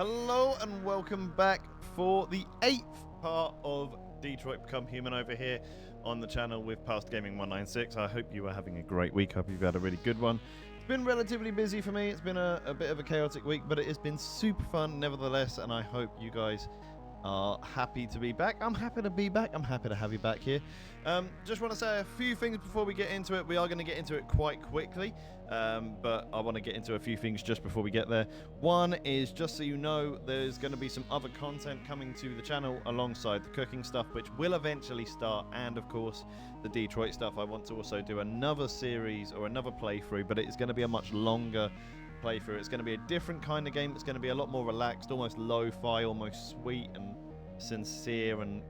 Hello and welcome back for the 8th part of Detroit Become Human over here on the channel with Past Gaming 196. I hope you are having a great week. Hope you've had a really good one. It's been relatively busy for me. It's been a bit of a chaotic week, but it has been super fun nevertheless, and I hope you guys are happy to be back. I'm happy to be back. I'm happy to have you back here. Just want to say a few things before we get into it. We are going to get into it quite quickly, but I want to get into a few things just before we get there. One is, just so you know, there's going to be some other content coming to the channel alongside the cooking stuff, which will eventually start, and of course the Detroit stuff. I want to also do another series or another playthrough, but it is going to be a much longer playthrough. It's going to be a different kind of game. It's going to be a lot more relaxed, almost lo-fi, almost sweet and sincere, and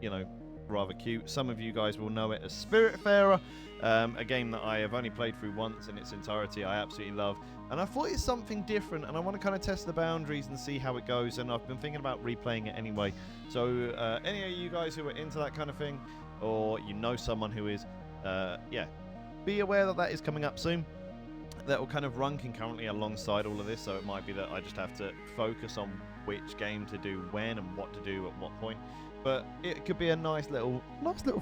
rather cute. Some of you guys will know it as Spiritfarer, a game that I have only played through once in its entirety. I absolutely love, and I thought it's something different, and I want to kind of test the boundaries and see how it goes, and I've been thinking about replaying it anyway. So any of you guys who are into that kind of thing, or you know someone who is, be aware that that is coming up soon. That will kind of run concurrently alongside all of this, so it might be that I just have to focus on which game to do when and what to do at what point. But it could be a nice little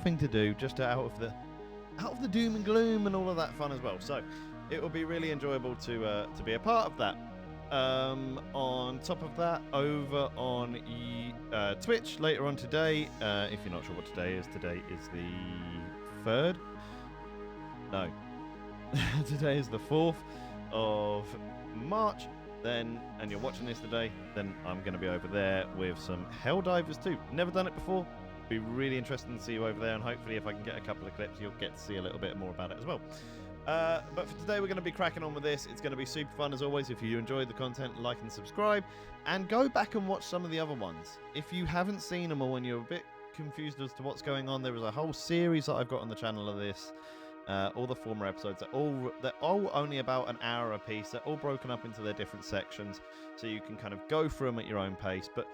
thing to do, just out of the doom and gloom and all of that fun as well. So it will be really enjoyable to be a part of that. On top of that, over on Twitch later on today, if you're not sure what today is the 3rd. No. Today is the 4th of March, and you're watching this today, then I'm going to be over there with some Helldivers too. Never done it before. Be really interesting to see you over there, and hopefully if I can get a couple of clips, you'll get to see a little bit more about it as well. But for today, we're going to be cracking on with this. It's going to be super fun as always. If you enjoyed the content, like and subscribe, and go back and watch some of the other ones. If you haven't seen them all and you're a bit confused as to what's going on, there is a whole series that I've got on the channel of this. All the former episodes they're all only about an hour a piece. They're all broken up into their different sections, so you can kind of go through them at your own pace. But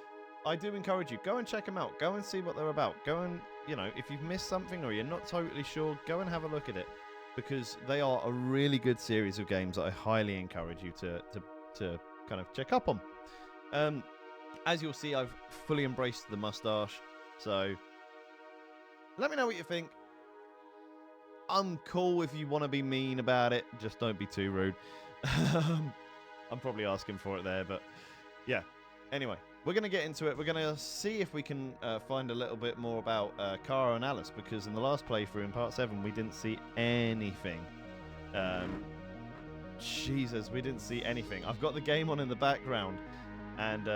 I do encourage you, go and check them out. Go and see what they're about. Go and, if you've missed something or you're not totally sure, go and have a look at it, because they are a really good series of games that I highly encourage you to kind of check up on. As you'll see, I've fully embraced the mustache, so let me know what you think. I'm cool if you want to be mean about it, just don't be too rude. I'm probably asking for it there, but yeah. Anyway, we're going to get into it. We're going to see if we can find a little bit more about Cara and Alice, because in the last playthrough in part 7, we didn't see anything. Jesus, we didn't see anything. I've got the game on in the background, and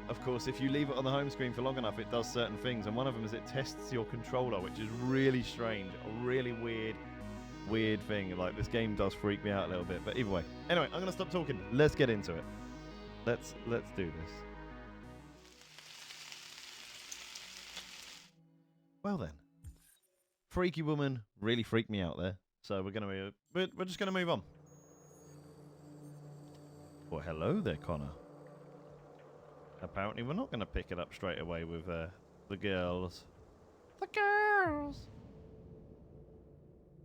of course, if you leave it on the home screen for long enough, it does certain things, and one of them is it tests your controller, which is really strange, a really weird thing. Like, this game does freak me out a little bit, but either way. Anyway, I'm going to stop talking. Let's get into it. Let's do this. Well then, freaky woman really freaked me out there, so we're just going to move on. Well, hello there, Connor. Apparently, we're not going to pick it up straight away with the girls. The girls!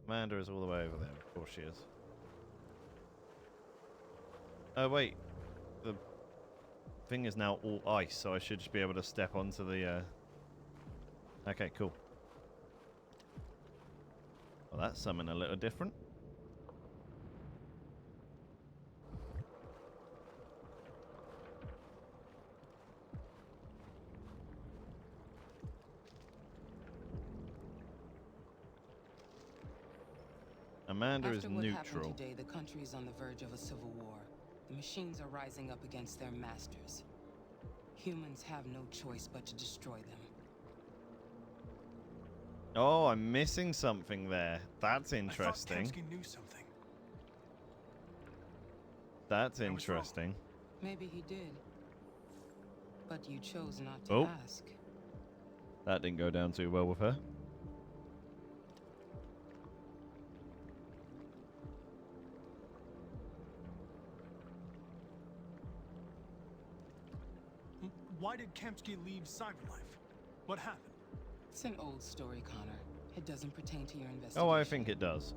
Amanda is all the way over there. Of course she is. Oh, wait. The thing is now all ice, so I should just be able to step onto the... Okay, cool. Well, that's something a little different. Amanda is neutral. After what happened today, the country is on the verge of a civil war. The machines are rising up against their masters. Humans have no choice but to destroy them. Oh, I'm missing something there. That's interesting. I thought Kamsky knew something. That's interesting. Maybe he did. But you chose not to ask. That didn't go down too well with her. Why did Kamsky leave Cyberlife? What happened? It's an old story, Connor. It doesn't pertain to your investigation. Oh, I think it does.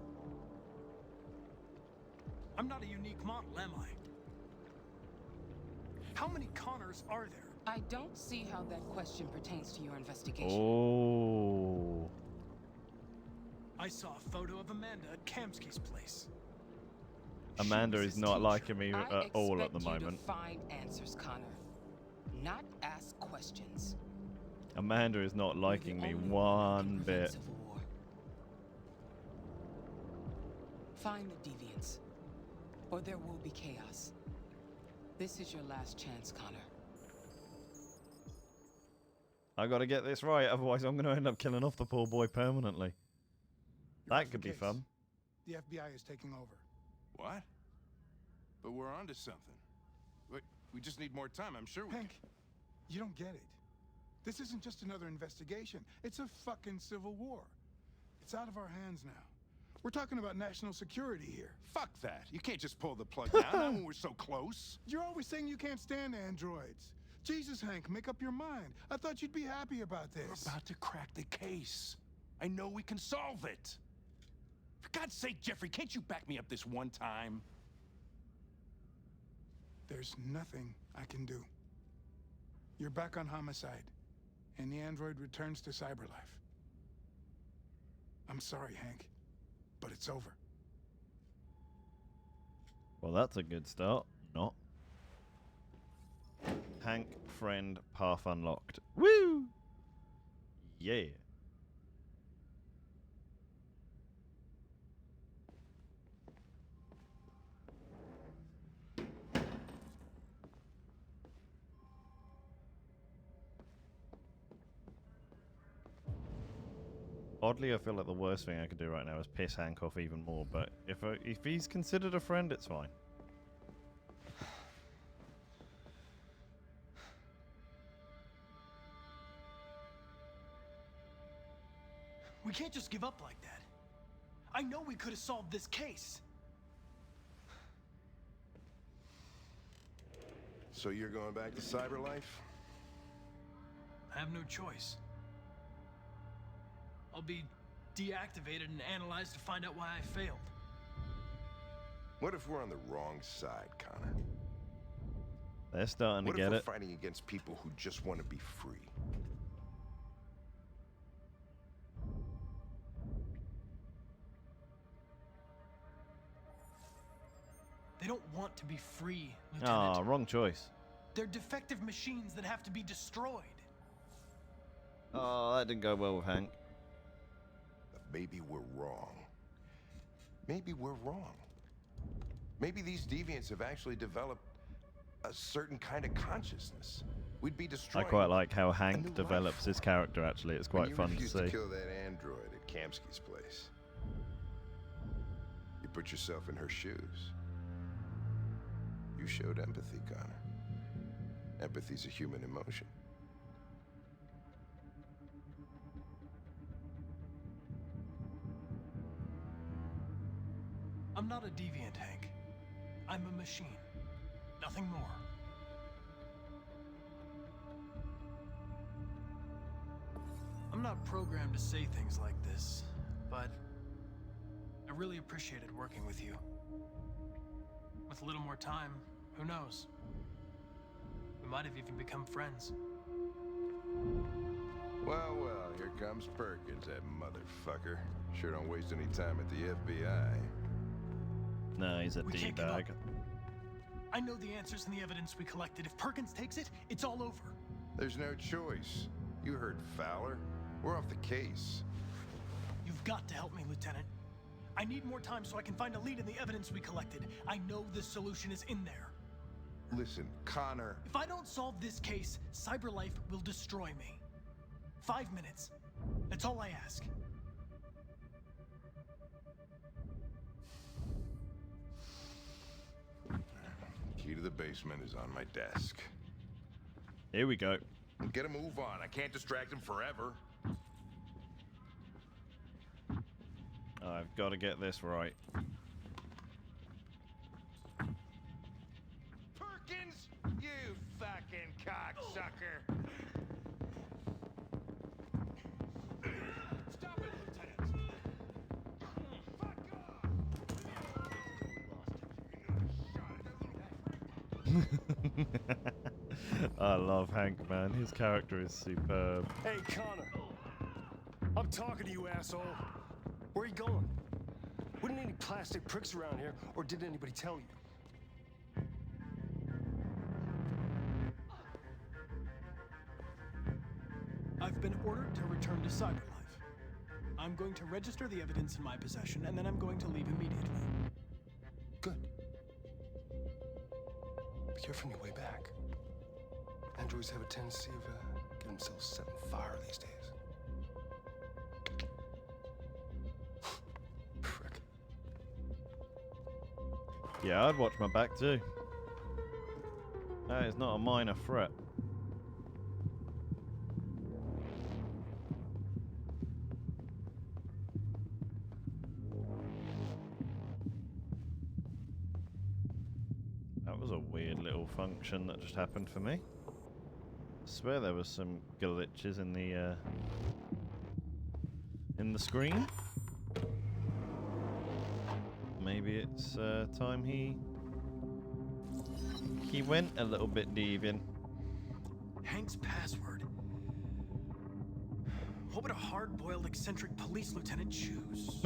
I'm not a unique model, am I? How many Connors are there? I don't see how that question pertains to your investigation. Oh. I saw a photo of Amanda at Kamsky's place. Amanda She was is his not teacher. liking me at all at the I expect you moment. to find answers, Connor, not ask questions. Amanda is not You're the liking me only one who can prevent bit. civil war. Find the deviants, or there will be chaos. This is your last chance, Connor. I gotta get this right, otherwise I'm gonna end up killing off the poor boy permanently. You're off That the could be case. fun. The FBI is taking over. What? But we're onto something. We just need more time, I'm sure we Hank, you don't get it. This isn't just another investigation. It's a fucking civil war. It's out of our hands now. We're talking about national security here. Fuck that. You can't just pull the plug now, not when we're so close. You're always saying you can't stand androids. Jesus, Hank, make up your mind. I thought you'd be happy about this. We're about to crack the case. I know we can solve it. For God's sake, Jeffrey, can't you back me up this one time? There's nothing I can do. You're back on homicide, and the android returns to cyberlife. I'm sorry, Hank, but it's over. Well, that's a good start. Not. Hank, friend, path unlocked. Woo! Yeah. Oddly, I feel like the worst thing I could do right now is piss Hank off even more, but if he's considered a friend, it's fine. We can't just give up like that. I know we could have solved this case. So you're going back to cyberlife? I have no choice. I'll be deactivated and analyzed to find out why I failed. What if we're on the wrong side, Connor? They're starting to What get if we're it. fighting against people who just want to be free? They don't want to be free, Ah, Lieutenant. wrong choice. They're defective machines that have to be destroyed. Oh, that didn't go well with Hank. But maybe we're wrong. Maybe we're wrong. Maybe these deviants have actually developed a certain kind of consciousness. We'd be I destroying. quite like how new Hank develops life his character, actually. It's When quite you fun to refused see. kill that android at Kamsky's place, you put yourself in her shoes. You showed empathy, Connor. Empathy's a human emotion. I'm not a deviant, Hank. I'm a machine. Nothing more. I'm not programmed to say things like this, but I really appreciated working with you. With a little more time, who knows? We might have even become friends. Well, well, here comes Perkins, that motherfucker. Sure don't waste any time at the FBI. No, he's a We can't give D-bag. up. I know the answers and the evidence we collected. If Perkins takes it, it's all over. There's no choice. You heard Fowler. We're off the case. You've got to help me, Lieutenant. I need more time so I can find a lead in the evidence we collected. I know the solution is in there. Listen, Connor. If I don't solve this case, CyberLife will destroy me. 5 minutes. That's all I ask. Key to the basement is on my desk. Here we go. Get a move on. I can't distract him forever. I've got to get this right. Perkins! You fucking cocksucker! Stop it, Lieutenant! Fuck off! I love Hank, man. His character is superb. Hey, Connor. I'm talking to you, asshole. Where are you going? Wouldn't any plastic pricks around here, or did anybody tell you? I've been ordered to return to Cyberlife. I'm going to register the evidence in my possession, and then I'm going to leave immediately. Good. Be careful on your way back. Androids have a tendency of getting themselves set on fire these days. Prick. Yeah, I'd watch my back too. That is not a minor threat. That was a weird little function that just happened for me. I swear there was some glitches in the screen. Maybe it's time he went a little bit deviant. Hank's password. What would a hard-boiled, eccentric police lieutenant choose?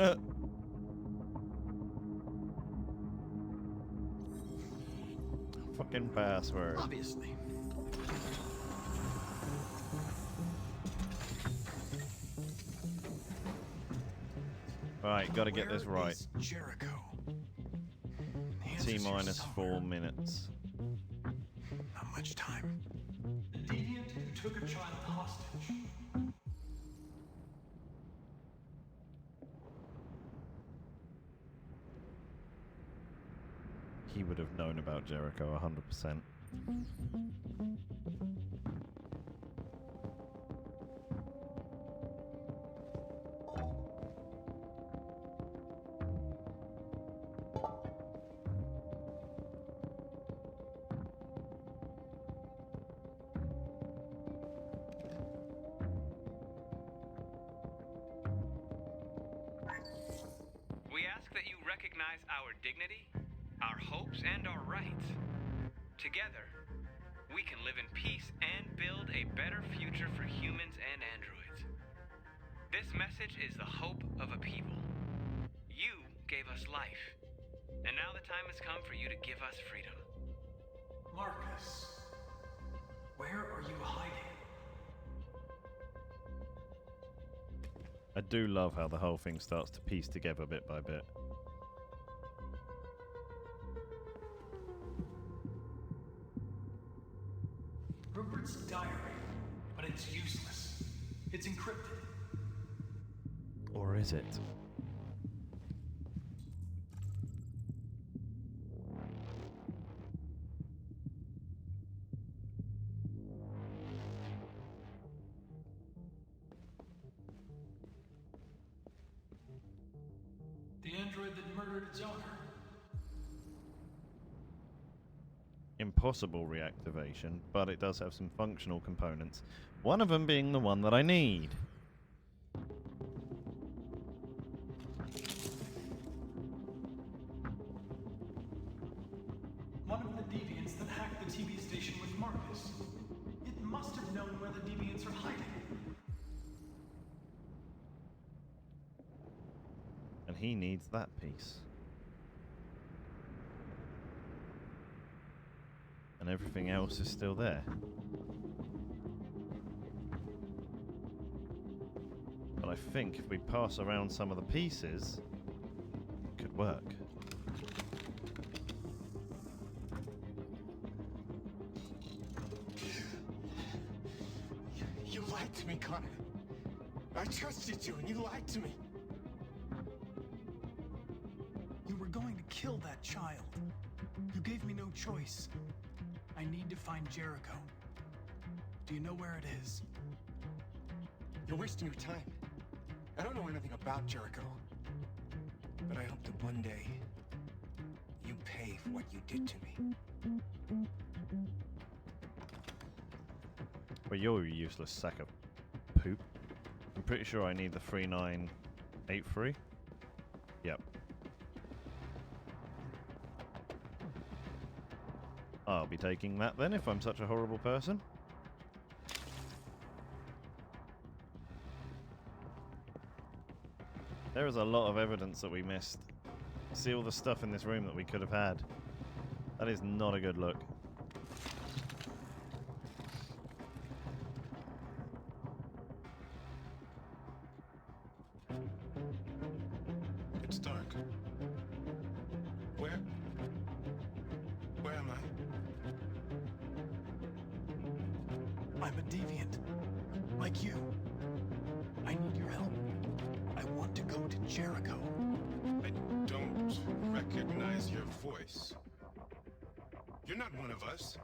Fucking password. Obviously. Right, gotta get this Where right. is Jericho? The answer's here T-minus somewhere. 4 minutes. Not much time. The deviant who took a child hostage. He would have known about Jericho 100%. We ask that you recognize our dignity, our hopes, and our rights. Together, we can live in peace and build a better future for humans and androids. This message is the hope of a people. You gave us life, and now the time has come for you to give us freedom. Markus, where are you hiding? I do love how the whole thing starts to piece together bit by bit. Rupert's diary, but it's useless. It's encrypted. Or is it? The android that murdered its owner. Impossible reactivation, but it does have some functional components. One of them being the one that I need. One of the deviants that hacked the TV station was Markus. It must have known where the deviants are hiding. And he needs that piece. And everything else is still there. But I think if we pass around some of the pieces, it could work. You lied to me, Connor. I trusted you and you lied to me. You were going to kill that child. You gave me no choice. I need to find Jericho. Do you know where it is? You're wasting your time. I don't know anything about Jericho. But I hope that one day you pay for what you did to me. Well, you're a useless sack of poop. I'm pretty sure I need the 3983. Yep. I'll be taking that then if I'm such a horrible person. There is a lot of evidence that we missed. See all the stuff in this room that we could have had. That is not a good look. It's dark. Where am I? I'm a deviant. Like you. I need your help. I want to go to Jericho. I don't recognize your voice. You're not one of us.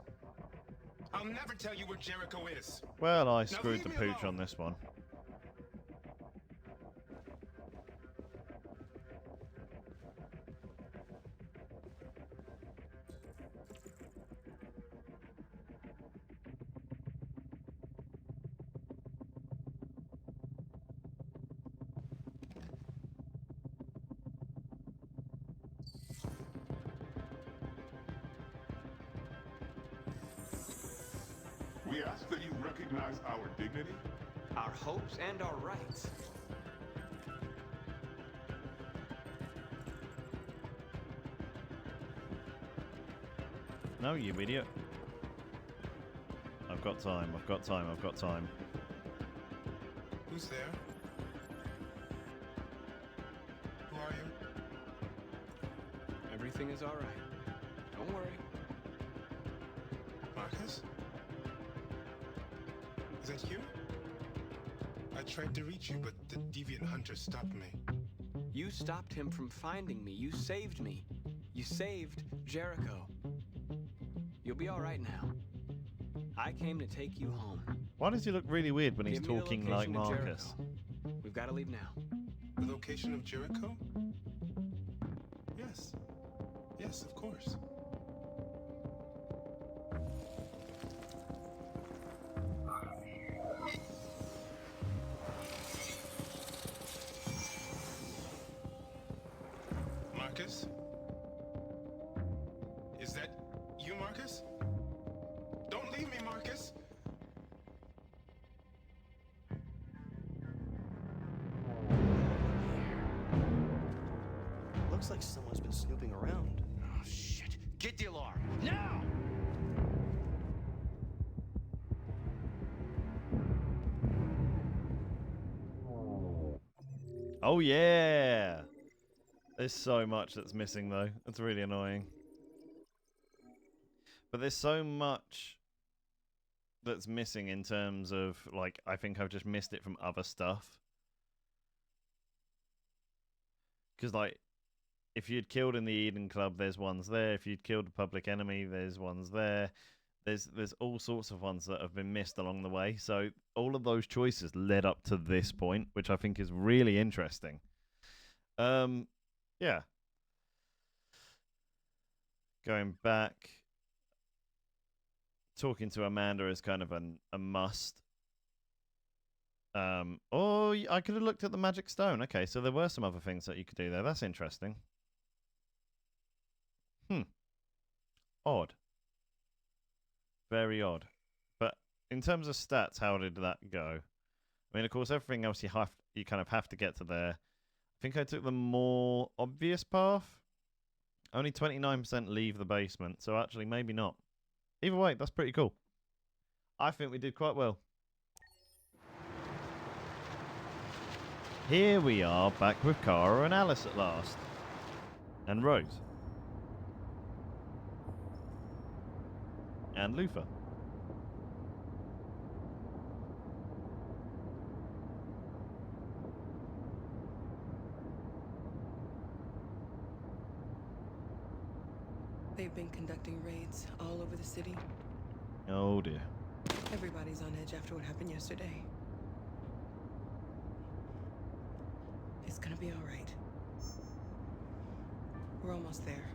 I'll never tell you where Jericho is. Well, I Now screwed leave the me pooch alone. on this one. We ask that you recognize our dignity. Our hopes and our rights. No, you idiot. I've got time, I've got time, I've got time. Who's there? Who are you? Everything is all right. Don't worry. Markus? Is that you? I tried to reach you, but the deviant hunter stopped me. You stopped him from finding me. You saved me. You saved Jericho. You'll be all right now. I came to take you home. Why does he look really weird when he's Give me the talking like location of Markus? Jericho. We've got to leave now. The location of Jericho? Yes. Yes, of course. Markus? Is that you, Markus? Don't leave me, Markus! Looks like someone's been snooping around. Oh, shit. Get the alarm. Now! Oh yeah! There's so much that's missing though. It's really annoying. But there's so much that's missing in terms of, like, I think I've just missed it from other stuff. Because, like, if you'd killed in the Eden Club, there's ones there. If you'd killed a public enemy, there's ones there. There's all sorts of ones that have been missed along the way. So all of those choices led up to this point, which I think is really interesting. Yeah. Going back, talking to Amanda is kind of a must. Oh, I could have looked at the magic stone. Okay, so there were some other things that you could do there. That's interesting. Odd. Very odd. But in terms of stats, how did that go? I mean, of course, everything else you kind of have to get to there. I think I took the more obvious path. Only 29% leave the basement, so actually maybe not. Either way, that's pretty cool. I think we did quite well. Here we are, back with Kara and Alice at last. And Rose. And Luther. They've been conducting raids all over the city. Oh dear. Everybody's on edge after what happened yesterday. It's gonna be all right. We're almost there.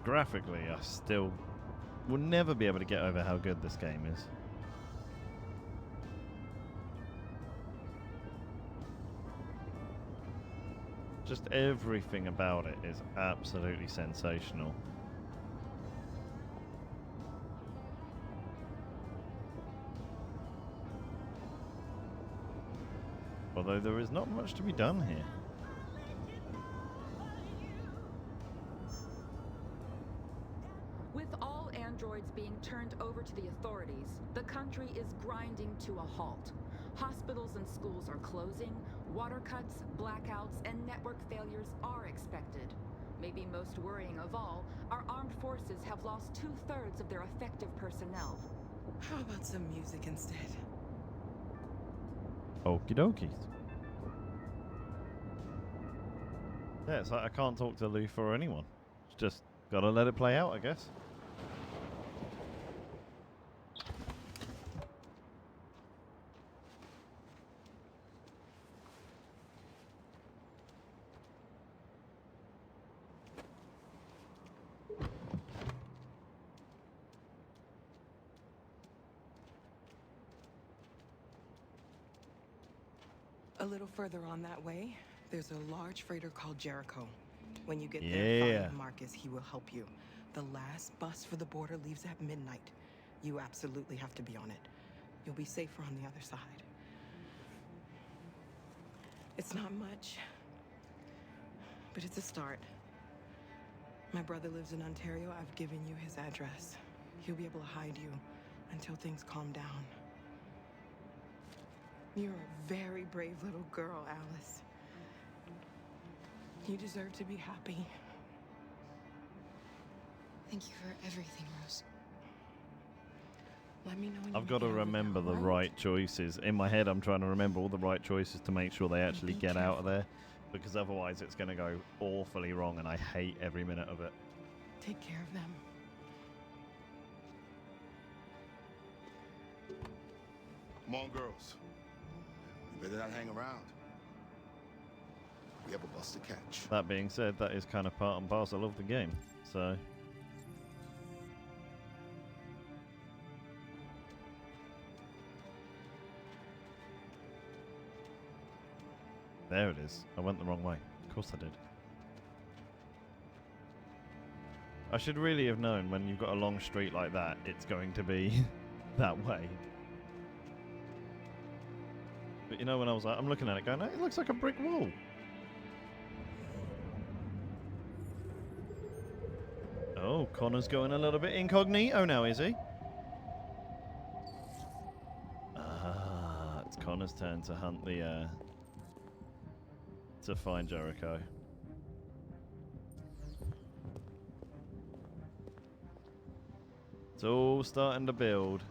Graphically, I still We'll never be able to get over how good this game is. Just everything about it is absolutely sensational. Although there is not much to be done here. With all androids being turned over to the authorities, the country is grinding to a halt. Hospitals and schools are closing, water cuts, blackouts, and network failures are expected. Maybe most worrying of all, our armed forces have lost 2/3 of their effective personnel. How about some music instead? Okie dokies. Yeah, it's like I can't talk to Luther or anyone. It's just gotta let it play out, I guess. A little further on that way, there's a large freighter called Jericho. When you get there, find Markus. He will help you. The last bus for the border leaves at midnight. You absolutely have to be on it. You'll be safer on the other side. It's not much, but it's a start. My brother lives in Ontario. I've given you his address. He'll be able to hide you until things calm down. You're a very brave little girl, Alice. You deserve to be happy. Thank you for everything, Rose. Let me know when I've got to remember the right choices. In my head, I'm trying to remember all the right choices to make sure they actually get out of there. Because otherwise it's going to go awfully wrong, and I hate every minute of it. Take care of them. Come on, girls. You better not hang around. We have a bus to catch. That being said, that is kind of part and parcel of the game, so... There it is. I went the wrong way. Of course I did. I should really have known when you've got a long street like that, it's going to be that way. But you know, when I was like, I'm looking at it going, it looks like a brick wall. Oh, Connor's going a little bit incognito now, is he? Ah, it's Connor's turn to hunt the, to find Jericho. It's all starting to build.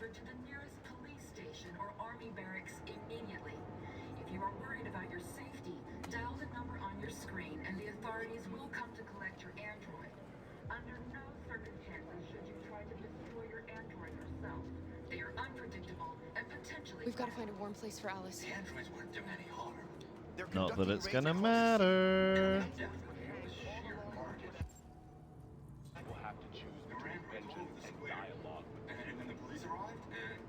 To the nearest police station or army barracks immediately. If you are worried about your safety, dial the number on your screen and the authorities will come to collect your android. Under no circumstances should you try to destroy your android yourself. They are unpredictable and potentially... We've got to find a warm place for Alice. The androids weren't doing any harm. Not that it's gonna matter. We'll have to choose between vengeance and dialogue. And then the police arrived, and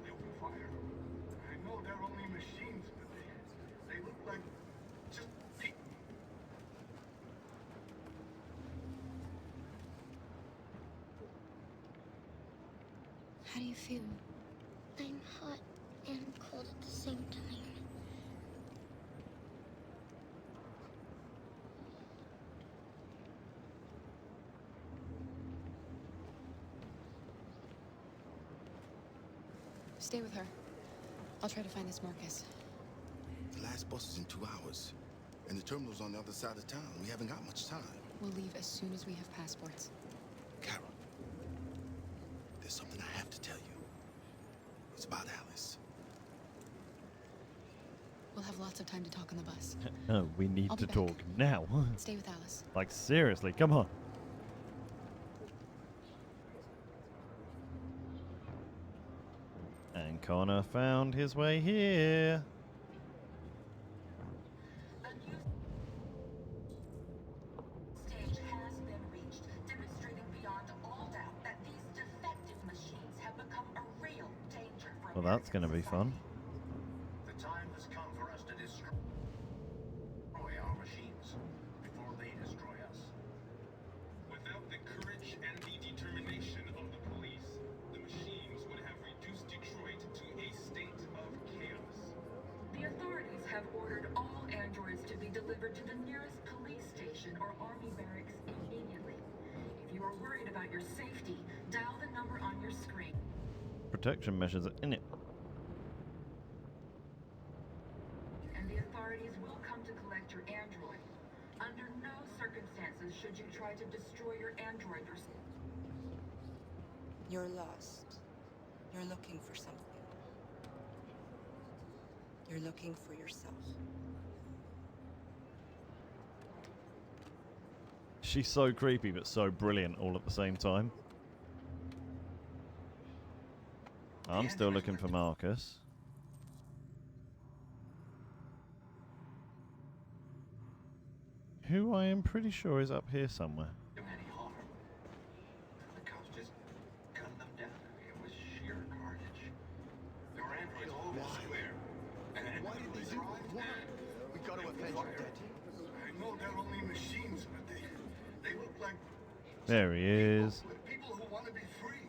they opened fire. I know they're only machines, but they look like just people. How do you feel? I'm hot and cold at the same time. Stay with her. I'll try to find this Markus. The last bus is in 2 hours. And the terminal's on the other side of town. We haven't got much time. We'll leave as soon as we have passports. Kara, It's about Alice. We'll have lots of time to talk on the bus. No, we need I'll to be talk back. now. Stay with Alice. Like, seriously, come on. And Connor found his way here. Stage has been reached, demonstrating beyond all doubt that these defective machines have become a real danger for Well, that's going to be fun. The time has come for us to destroy our machines before they destroy us. Without the courage and the determination of the police, the machines would have reduced Detroit to a state of chaos. The authorities have ordered all androids to be delivered to the nearest police station or army barracks immediately. If you are worried about your safety, dial the number on your screen. Protection measures are in it. And the authorities will come to collect your android. Under no circumstances should you try to destroy your android yourself. You're lost. You're looking for something. You're looking for yourself. She's so creepy, but so brilliant all at the same time. I'm still looking for Markus. Who I am pretty sure is up here somewhere. Do any harm. The cops just gunned them down. It was sheer carnage. There were androids all over the square. And why did they do it? Why? We got to avenge them, Dad. I know they're only machines, but they look like There he is. people who want to be free.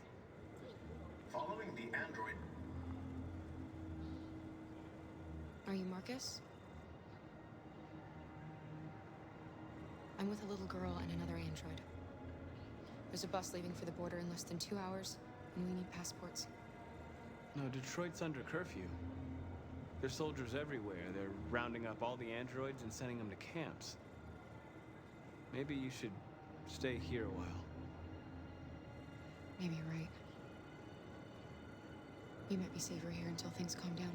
Following the android. Are you Markus? I'm with a little girl and another android. There's a bus leaving for the border in less than 2 hours, and we need passports. No, Detroit's under curfew. There's soldiers everywhere. They're rounding up all the androids and sending them to camps. Maybe you should stay here a while. Maybe you're right. You might be safer here until things calm down.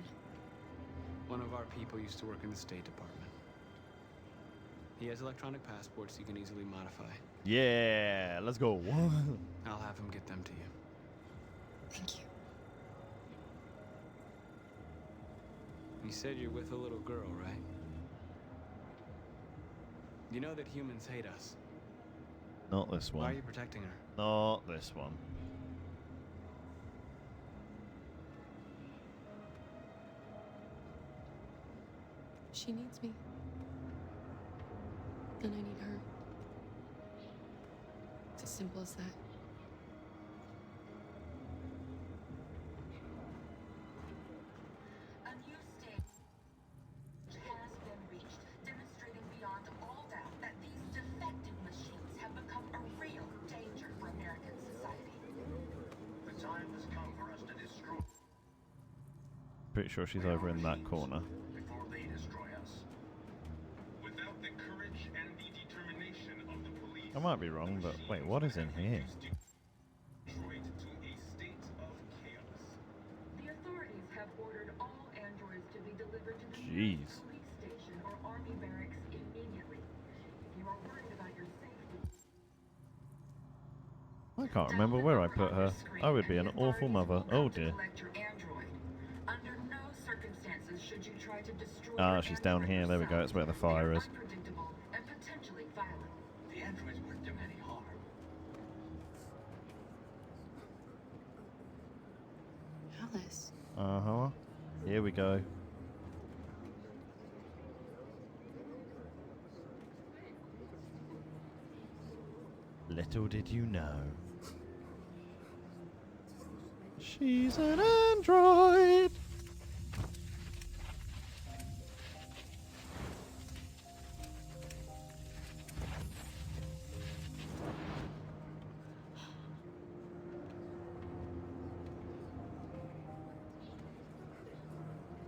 One of our people used to work in the State Department. He has electronic passports you can easily modify. Yeah, let's go. I'll have him get them to you. Thank you. You said you're with a little girl, right? You know that humans hate us. Not this Why are one. you protecting her? Not this one. She needs me. And I need her. It's as simple as that. A new stage has been reached, demonstrating beyond all doubt that these defective machines have become a real danger for American society. The time has come for us to destroy. Pretty sure she's over in that corner. Before they destroy us. Without the courage and the determination of the police, I might be wrong, but wait, what is in here? Detroit to a state of chaos. The authorities have ordered all androids to be delivered to the Jeez. nearest police station or army barracks immediately. If you are worried about your safety, I can't remember where I put her. I would be an awful mother. Oh dear. collect your android. Under no circumstances should you try to destroy Ah, your she's down android here. There we go. yourself. That's where the They fire are is. unpredictable and potentially violent. The androids wouldn't do any harm. Alice. Uh-huh. Here we go. Little did you know. She's an android!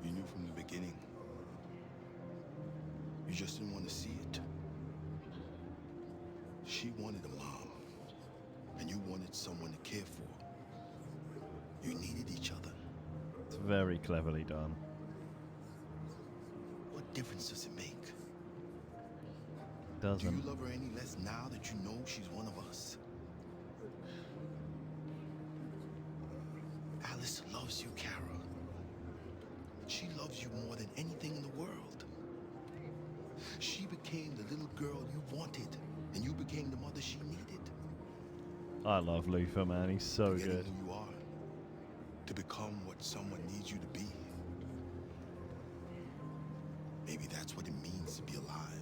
You knew from the beginning. You just didn't want to see it. She wanted a mom, and you wanted someone to care for. You needed each other. very cleverly done. What difference does it make? Doesn't. Do you love her any less now that you know she's one of us? Alice loves you, Kara. She loves you more than anything in the world. She became the little girl you wanted, and you became the mother she needed. I love Luther, man. He's so Forgetting good. who you are, to become what someone needs you to be. Maybe that's what it means to be alive.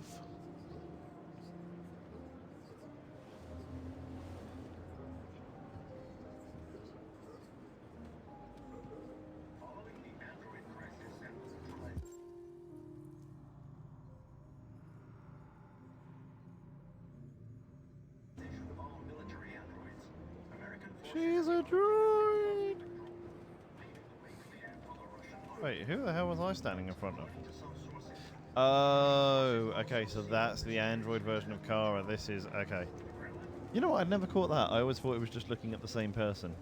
She's a droid! Wait, who the hell was I standing in front of? Oh, okay, so that's the android version of Kara. This is... okay. You know what? I'd never caught that. I always thought it was just looking at the same person.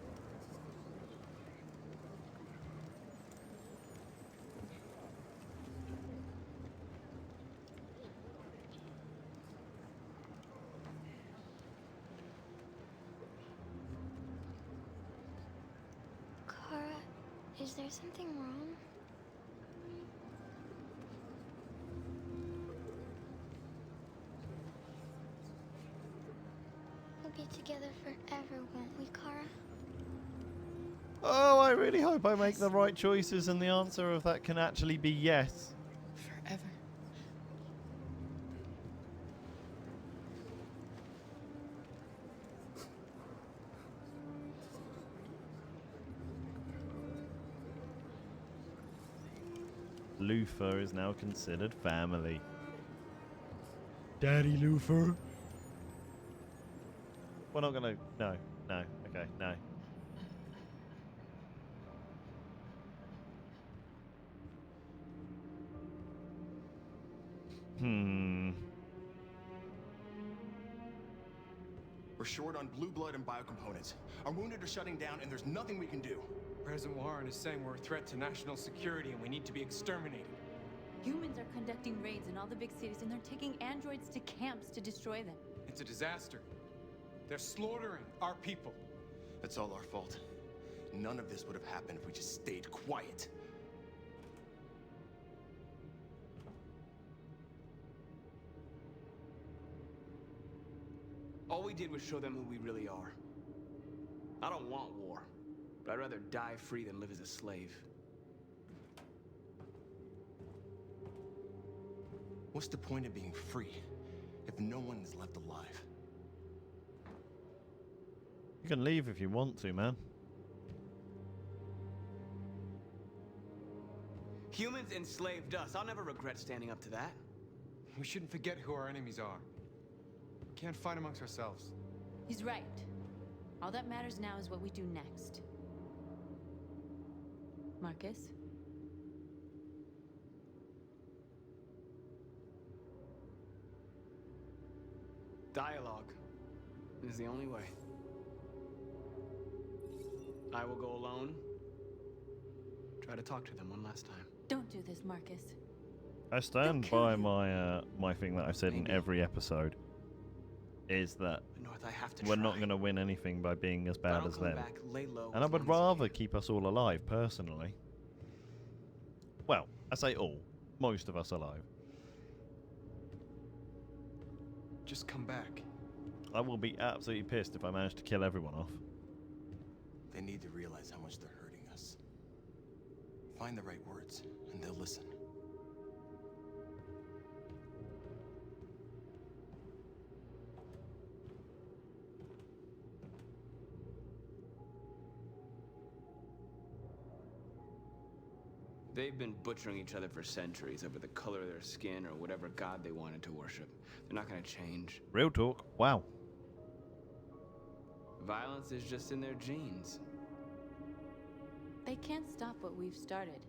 Kara, is there something wrong? We'll be together forever, won't we, Kara? Oh, I really hope I make the right choices and the answer of that can actually be yes. Forever. Luther is now considered family. Daddy Luther. We're not gonna... No. No. Okay, no. We're short on blue blood and biocomponents. Our wounded are shutting down, and there's nothing we can do. President Warren is saying we're a threat to national security and we need to be exterminated. Humans are conducting raids in all the big cities, and they're taking androids to camps to destroy them. It's a disaster. They're slaughtering our people. That's all our fault. None of this would have happened if we just stayed quiet. All we did was show them who we really are. I don't want war, but I'd rather die free than live as a slave. What's the point of being free if no one is left alive? You can leave if you want to, man. Humans enslaved us. I'll never regret standing up to that. We shouldn't forget who our enemies are. We can't fight amongst ourselves. He's right. All that matters now is what we do next. Markus? Dialogue is the only way. I will go alone. Try to talk to them one last time. Don't do this, Markus. I stand by my my thing that I've said in every episode. Is that North, I have to we're try. not going to win anything by being as bad as them. Back, lay low And I as would long as rather keep us all alive, personally. Well, I say all. Most of us alive. Just come back. I will be absolutely pissed if I manage to kill everyone off. They need to realize how much they're hurting us. Find the right words, and they'll listen. They've been butchering each other for centuries over the color of their skin or whatever god they wanted to worship. They're not going to change. Real talk. Wow. Violence is just in their genes. They can't stop what we've started.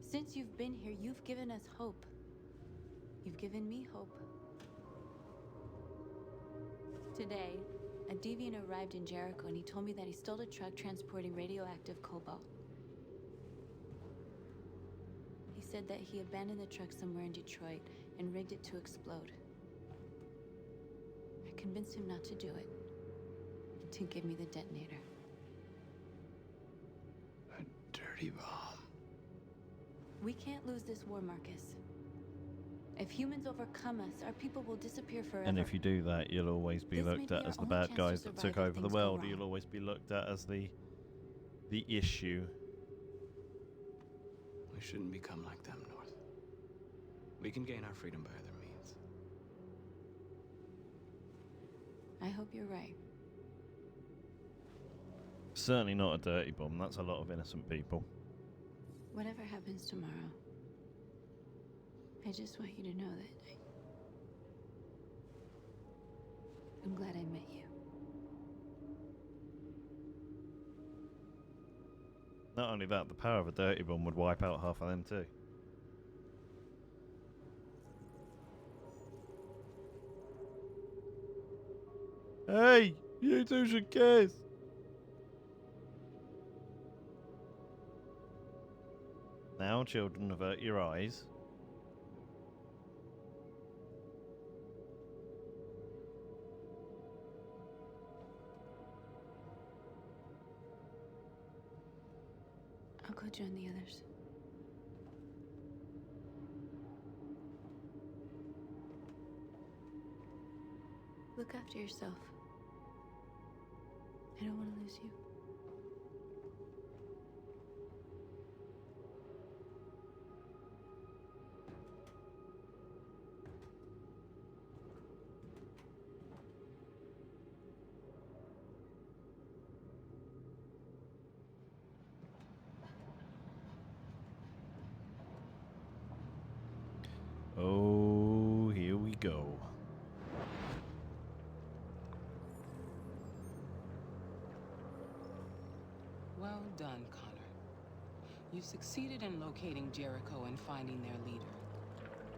Since you've been here, you've given us hope. You've given me hope. Today, a deviant arrived in Jericho and he told me that he stole a truck transporting radioactive cobalt. He said that he abandoned the truck somewhere in Detroit and rigged it to explode. I convinced him not to do it, to give me the detonator. A dirty bomb. We can't lose this war, Markus. If humans overcome us, our people will disappear forever. And if you do that, you'll always be looked at as the bad guys that took over the world. You'll always be looked at as the issue. We shouldn't become like them, North. We can gain our freedom by other means. I hope you're right. Certainly not a dirty bomb. That's a lot of innocent people. Whatever happens tomorrow, I just want you to know that I'm glad I met you. Not only that, the power of a dirty bomb would wipe out half of them too. Hey, you two should kiss. Now, children, avert your eyes. I'll go join the others. Look after yourself. I don't want to lose you. Oh, here we go. Well done, Connor. You succeeded in locating Jericho and finding their leader.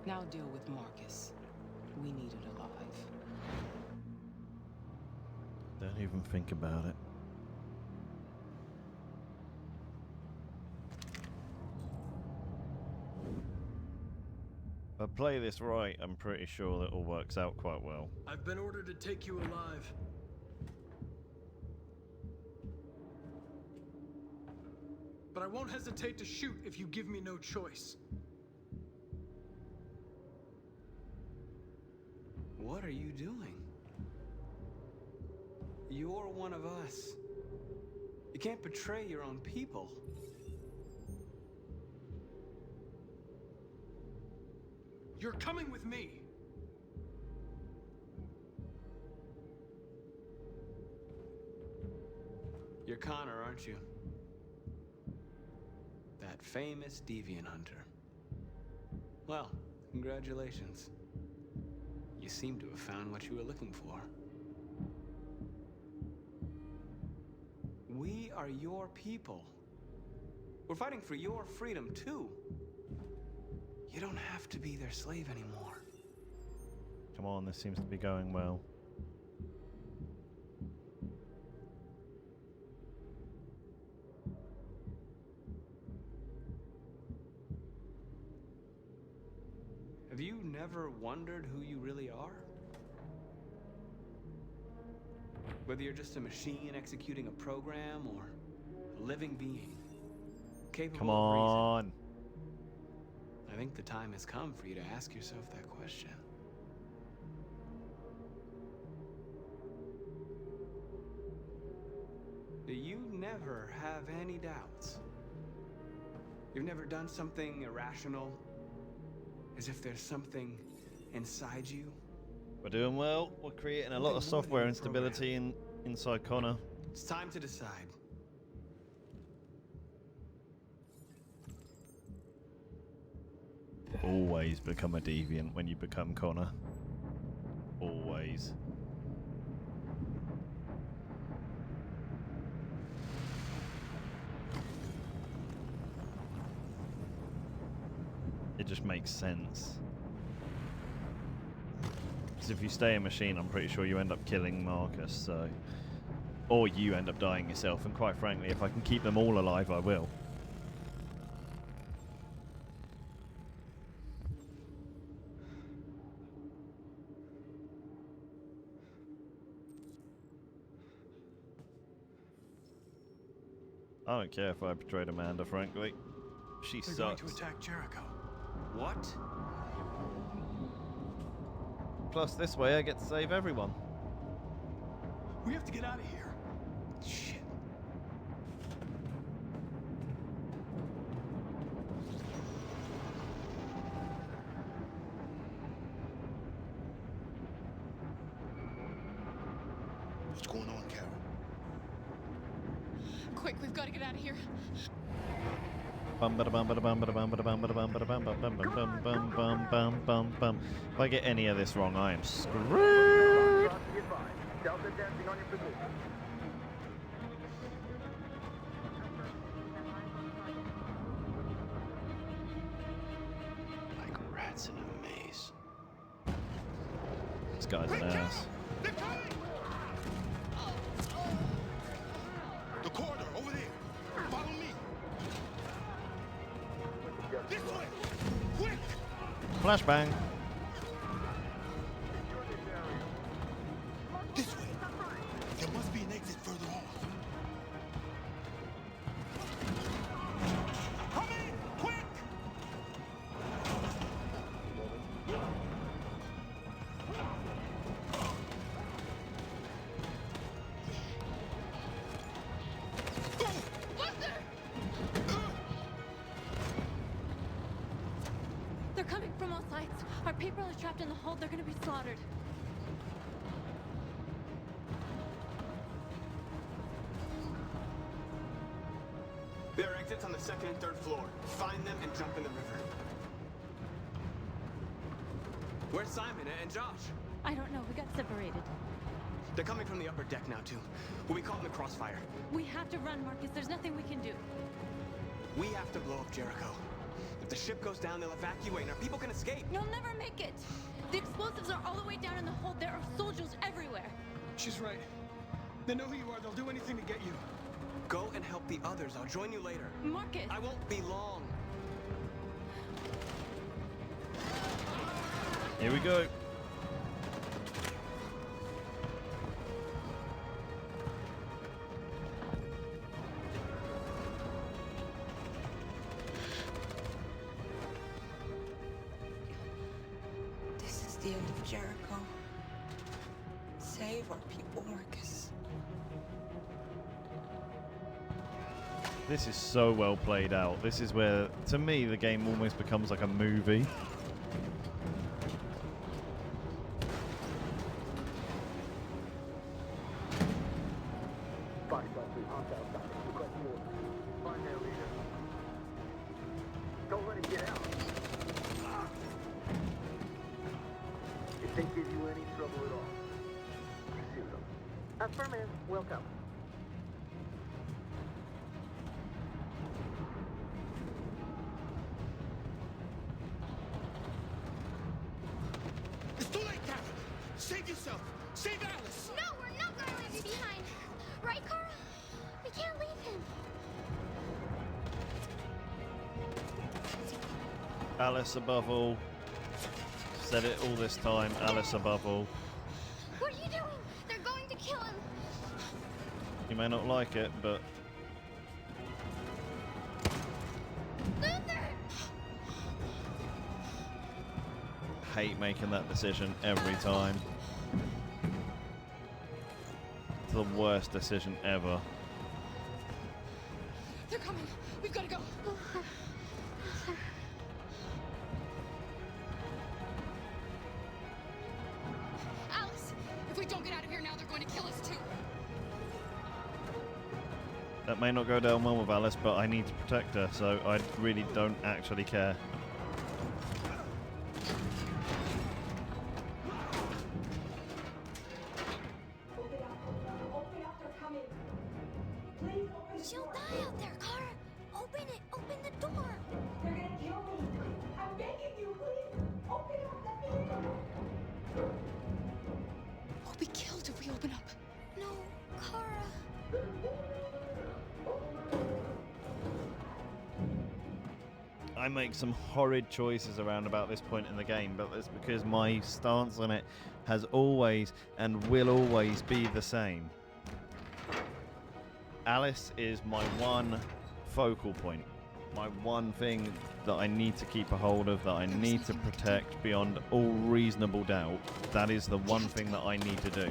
Now deal with Markus. We need it alive. Don't even think about it. If I play this right, I'm pretty sure that all works out quite well. I've been ordered to take you alive. But I won't hesitate to shoot if you give me no choice. What are you doing? You're one of us. You can't betray your own people. You're coming with me. You're Connor, aren't you? That famous deviant hunter. Well, congratulations. You seem to have found what you were looking for. We are your people. We're fighting for your freedom, too. You don't have to be their slave anymore. Come on, this seems to be going well. Have you never wondered who you really are? Whether you're just a machine executing a program or a living being, capable Come of reason. on. I think the time has come for you to ask yourself that question. Do you never have any doubts? You've never done something irrational? As if there's something inside you? We're doing well. We're creating a lot of software instability inside Connor. It's time to decide. Always become a deviant when you become Connor. Always. It just makes sense. Because if you stay a machine, I'm pretty sure you end up killing Markus, so... Or you end up dying yourself, and quite frankly, if I can keep them all alive, I will. I don't care if I betrayed Amanda, frankly. She They're sucks. going to attack Jericho. What? Plus, this way I get to save everyone. We have to get out of here. Shit. What's going on, Carol? Quick, we've got to get out of here. Bum bada bum bada bum bada bum bada bum bada bum bada bum bum bum bum bum bum bum bum bum. If I get any of this wrong, I am screwed. Delta dancing on your position. Like rats in a maze. This guy's an ass. The corridor, over there. Follow me. This way. Quick. Flashbang. This way. There must be an exit further on. Come in, quick! They're coming from all sides. Our people are trapped in the hold. They're gonna be slaughtered. There are exits on the second and third floor. Find them and jump in the river. Where's Simon and Josh? I don't know. We got separated. They're coming from the upper deck now, too. We'll be caught in the crossfire. We have to run, Marcus. There's nothing we can do. We have to blow up Jericho. If the ship goes down, they'll evacuate and our people can escape. You'll never make it. The explosives are all the way down in the hold. There are soldiers everywhere. She's right. They know who you are. They'll do anything to get you. Go and help the others. I'll join you later. Marcus! I won't be long. Here we go. This is the end of Jericho. Save our people, Marcus. This is so well played out. This is where, to me, the game almost becomes like a movie. Don't let him get out. If they give you any trouble at all, you shoot them. Affirmative. Welcome. It's too late, Captain. Save yourself. Save Alice. No, we're not gonna leave you behind. Right, Carl? We can't leave him. Alice above all. Said it all this time. Alice above all. What are you doing? They're going to kill him. You may not like it, but Luther! hate making that decision every time. It's the worst decision ever. They're coming. We've got to go. Alice, if we don't get out of here now, they're going to kill us too. That may not go down well with Alice, but I need to protect her, so I really don't actually care. She'll die out there, Kara. Open it. Open the door. They're gonna kill me. I'm begging you, please. Open up, let me in. We'll be killed if we open up. No, Kara. I make some horrid choices around about this point in the game, but that's because my stance on it has always and will always be the same. Alice is my one focal point. My one thing that I need to keep a hold of, that I need to protect beyond all reasonable doubt. That is the one thing that I need to do.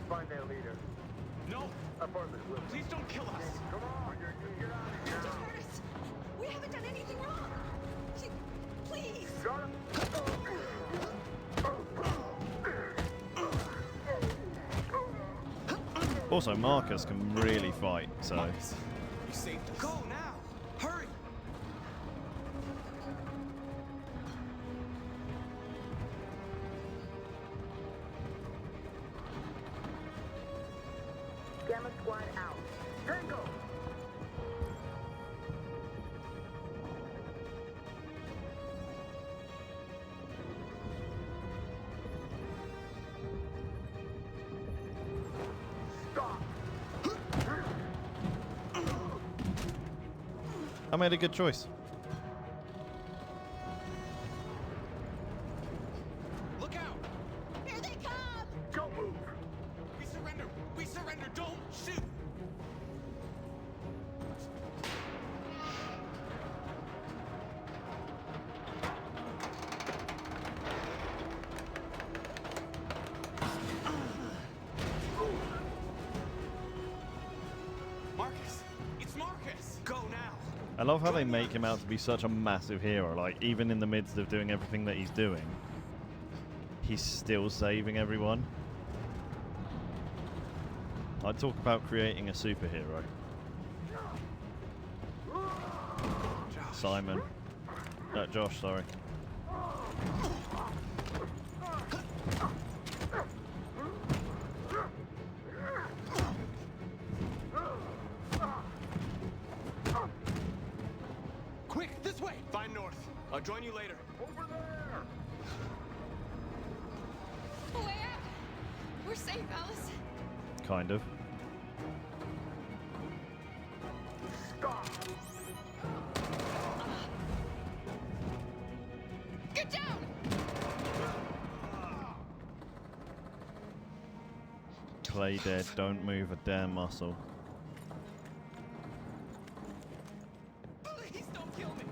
Find their leader. No! Please don't kill us! Come on, get out of here. Don't hurt us. We haven't done anything wrong. Please. Also, Markus can really fight, so... Markus, you saved us. Go now! Hurry! Gamma squad out. Tango! Stop! I made a good choice. Look out! Here they come! Don't move! We surrender! We surrender! Don't shoot! Markus! It's Markus! Go now! I love how they make him out to be such a massive hero. Like, even in the midst of doing everything that he's doing, he's still saving everyone. I'd talk about creating a superhero. Simon. Josh, sorry. Quick, this way! Find North. I'll join you later. Over there! Way out. We're safe, Alice. Kind of. Stop! Get down! Play dead, don't move a damn muscle. Please don't kill me!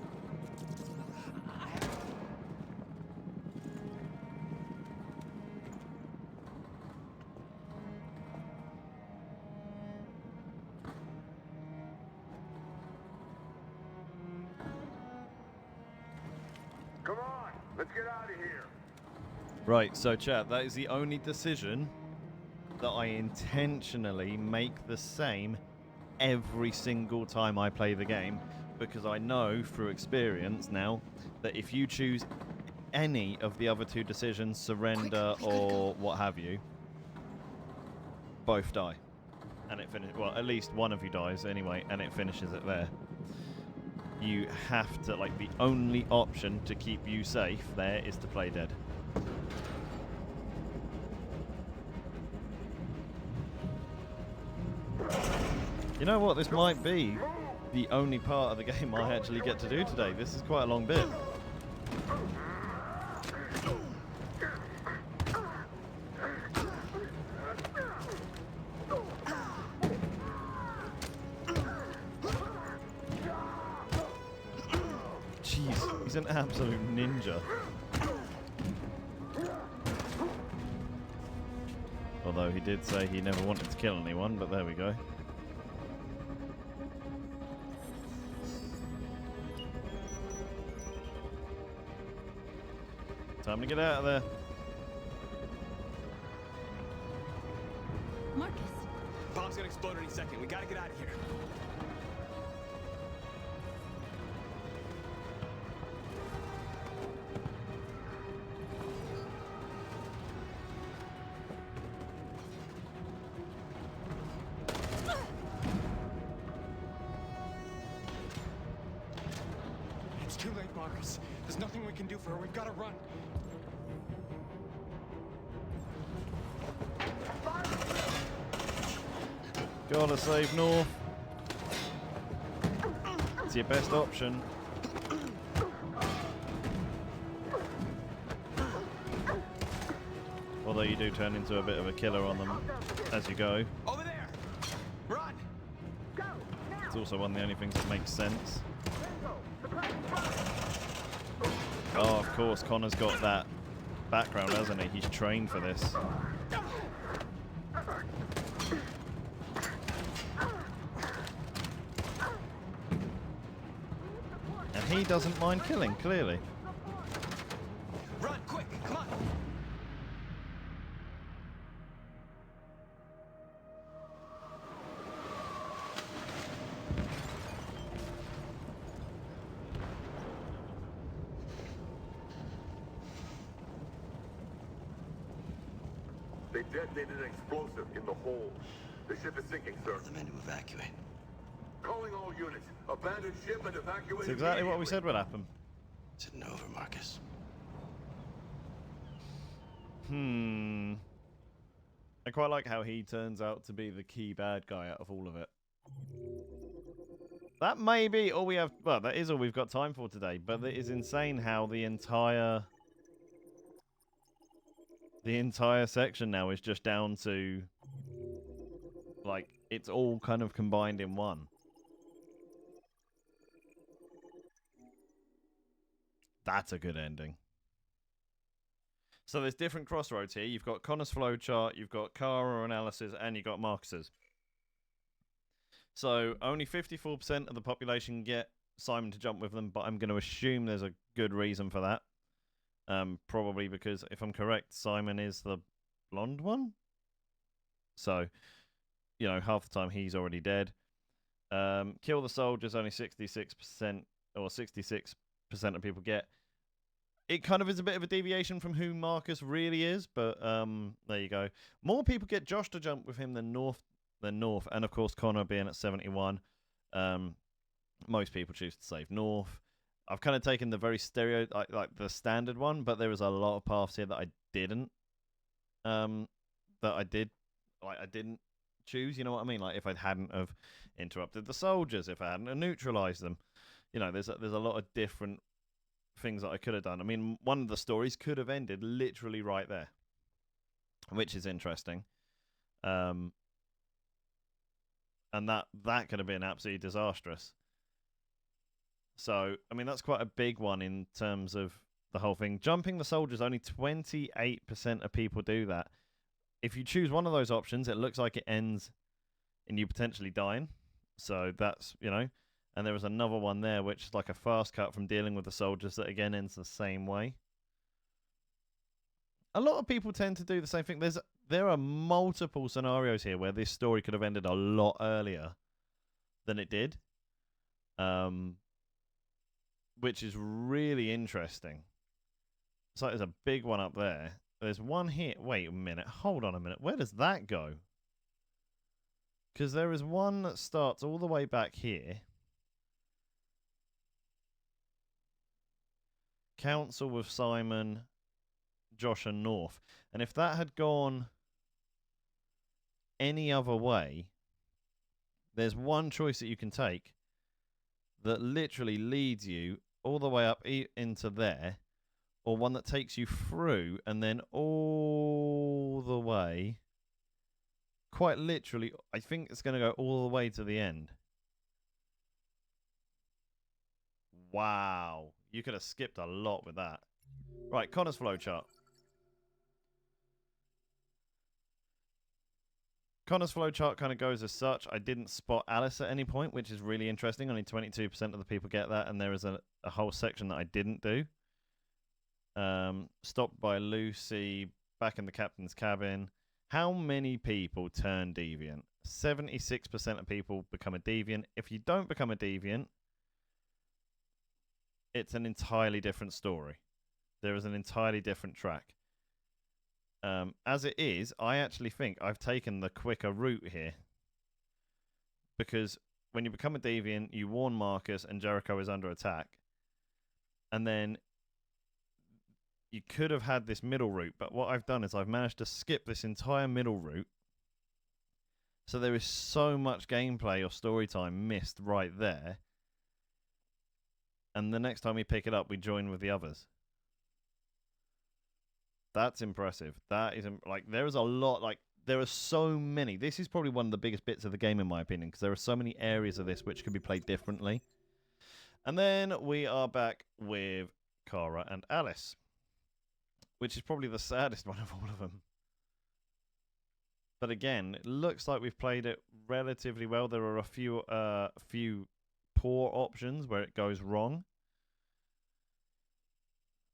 Come on, let's get out of here. Right, so chat, that is the only decision that I intentionally make the same every single time I play the game, because I know through experience now that if you choose any of the other two decisions, surrender or what have you, both die. And it finishes, well, at least one of you dies anyway, and it finishes it there. You have to, like, the only option to keep you safe there is to play dead. You know what, this might be the only part of the game I actually get to do today. This is quite a long bit. Jeez, he's an absolute ninja. Although he did say he never wanted to kill anyone, but there we go. Time to get out of there. Markus. Bomb's gonna explode any second. We gotta get out of here. It's too late, Markus. There's nothing we can do for her. We've got to run. Gotta save North. It's your best option. Although you do turn into a bit of a killer on them as you go. Over there! Run! It's also one of the only things that makes sense. Oh, of course, Connor's got that background, hasn't he? He's trained for this. And he doesn't mind killing, clearly. Run, quick, come on! They detonated an explosive in the hold. The ship is sinking, sir. The men to evacuate. Calling all units. Abandon ship and evacuate. It's exactly what we said would happen. It's over, Markus. I quite like how he turns out to be the key bad guy out of all of it. That may be all we have. Well, that is all we've got time for today. But it is insane how the entire section now is just down to, like, it's all kind of combined in one. That's a good ending. So there's different crossroads here. You've got Connor's flowchart, you've got Kara analysis, and you've got Markus's. So only 54% of the population get Simon to jump with them, but I'm going to assume there's a good reason for that. Probably because, if I'm correct, Simon is the blonde one. So, you know, half the time he's already dead. Kill the soldiers, only 66% or 66% of people get. It kind of is a bit of a deviation from who Markus really is, but there you go. More people get Josh to jump with him than North, and of course Connor being at 71. Most people choose to save North. I've kind of taken the very like the standard one, but there was a lot of paths here that I didn't. I didn't choose. You know what I mean? Like if I hadn't have interrupted the soldiers, if I hadn't have neutralized them, you know, there's a lot of different things that I could have done. I mean, one of the stories could have ended literally right there, which is interesting. And that could have been absolutely disastrous. So, I mean, that's quite a big one in terms of the whole thing. Jumping the soldiers, only 28% of people do that. If you choose one of those options, it looks like it ends in you potentially dying. So that's, you know, and there was another one there, which is like a fast cut from dealing with the soldiers that again ends the same way. A lot of people tend to do the same thing. There are multiple scenarios here where this story could have ended a lot earlier than it did. Which is really interesting. So there's a big one up there. There's one here. Wait a minute. Hold on a minute. Where does that go? Because there is one that starts all the way back here. Council with Simon, Josh, and North. And if that had gone any other way, there's one choice that you can take that literally leads you all the way up into there, or one that takes you through and then all the way, quite literally, I think it's going to go all the way to the end. Wow. You could have skipped a lot with that. Right, Connor's flowchart. Connor's flowchart kind of goes as such. I didn't spot Alice at any point, which is really interesting. Only 22% of the people get that, and there is a whole section that I didn't do. Stopped by Lucy, back in the captain's cabin. How many people turn deviant? 76% of people become a deviant. If you don't become a deviant, it's an entirely different story. There is an entirely different track. As it is, I actually think I've taken the quicker route here. Because when you become a deviant, you warn Markus and Jericho is under attack. And then you could have had this middle route, but what I've done is I've managed to skip this entire middle route, So there is so much gameplay or story time missed right there. And the next time we pick it up, we join with the others. That's impressive. That is, like, there is a lot, like, there are so many. This is probably one of the biggest bits of the game, in my opinion, because there are so many areas of this which can be played differently. And then we are back with Kara and Alice, which is probably the saddest one of all of them. But again, it looks like we've played it relatively well. There are a few poor options where it goes wrong,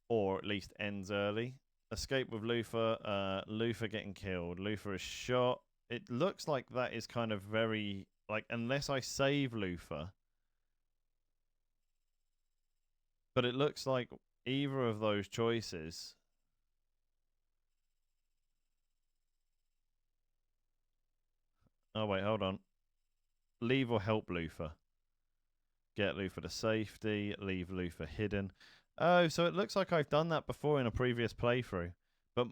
or at least ends early. Escape with Luther, Luther getting killed. Luther is shot. It looks like that is kind of very, like, unless I save Luther. But it looks like either of those choices. Oh, wait, hold on. Leave or help Luther. Get Luther to safety. Leave Luther hidden. Oh, so it looks like I've done that before in a previous playthrough. But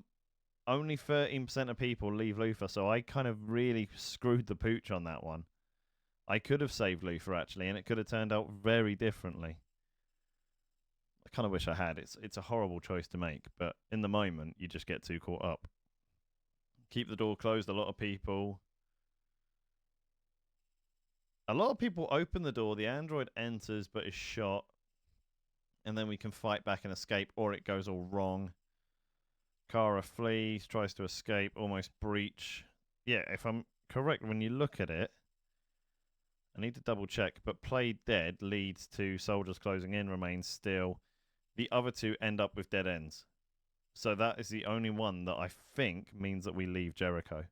only 13% of people leave Luther, so I kind of really screwed the pooch on that one. I could have saved Luther, actually, and it could have turned out very differently. I kind of wish I had. It's a horrible choice to make, but in the moment, you just get too caught up. Keep the door closed. A lot of people open the door. The android enters but is shot. And then we can fight back and escape, or it goes all wrong. Kara flees, tries to escape, almost breach. Yeah, if I'm correct, when you look at it, I need to double check, but play dead leads to soldiers closing in, remain still. The other two end up with dead ends. So that is the only one that I think means that we leave Jericho.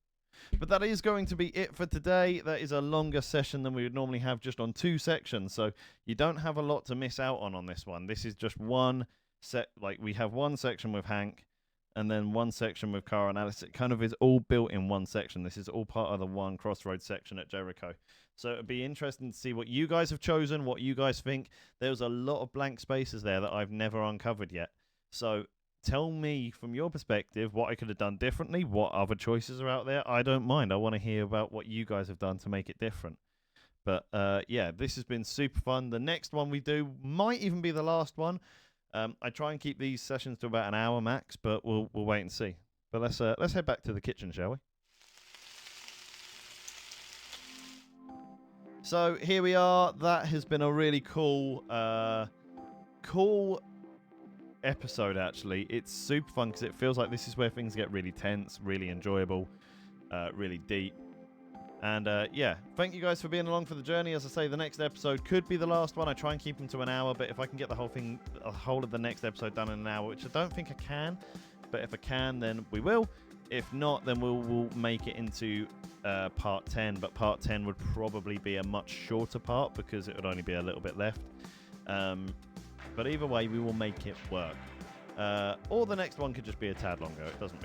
But that is going to be it for today. That is a longer session than we would normally have, just on 2 sections. So you don't have a lot to miss out on this one. This is just one set. Like, we have one section with Hank and then one section with Kara and Alice. It kind of is all built in one section. This is all part of the one Crossroads section at Jericho. So it'd be interesting to see what you guys have chosen, what you guys think. There's a lot of blank spaces there that I've never uncovered yet. So tell me, from your perspective, what I could have done differently, what other choices are out there. I don't mind. I want to hear about what you guys have done to make it different. But, yeah, this has been super fun. The next one we do might even be the last one. I try and keep these sessions to about an hour max, but we'll wait and see. But let's head back to the kitchen, shall we? So here we are. That has been a really cool episode, actually. It's super fun because it feels like this is where things get really tense, really enjoyable, really deep. And yeah, thank you guys for being along for the journey. As I say, the next episode could be the last one. I try and keep them to an hour, but if I can get the whole of the next episode done in an hour, which I don't think I can, but if I can, then we will. If not, then we'll make it into part 10, but part 10 would probably be a much shorter part because it would only be a little bit left. But either way, we will make it work. Or the next one could just be a tad longer. It doesn't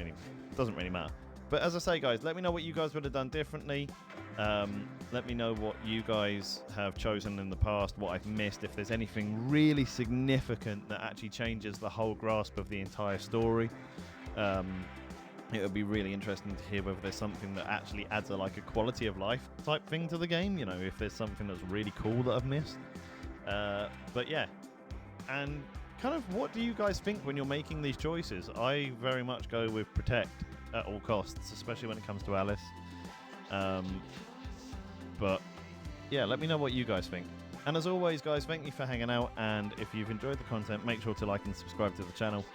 really matter. But as I say, guys, let me know what you guys would have done differently. Let me know what you guys have chosen in the past, what I've missed, if there's anything really significant that actually changes the whole grasp of the entire story. It would be really interesting to hear whether there's something that actually adds a quality of life type thing to the game. You know, if there's something that's really cool that I've missed. But yeah, and kind of what do you guys think when you're making these choices? I very much go with protect at all costs, especially when it comes to Alice. But yeah, let me know what you guys think. And as always, guys, thank you for hanging out. And if you've enjoyed the content, make sure to like and subscribe to the channel.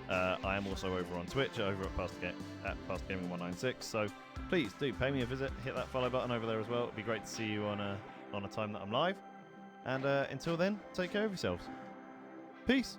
I am also over on Twitch, over at PastGaming196. So please do pay me a visit. Hit that follow button over there as well. It'd be great to see you on a time that I'm live. And until then, take care of yourselves. Peace.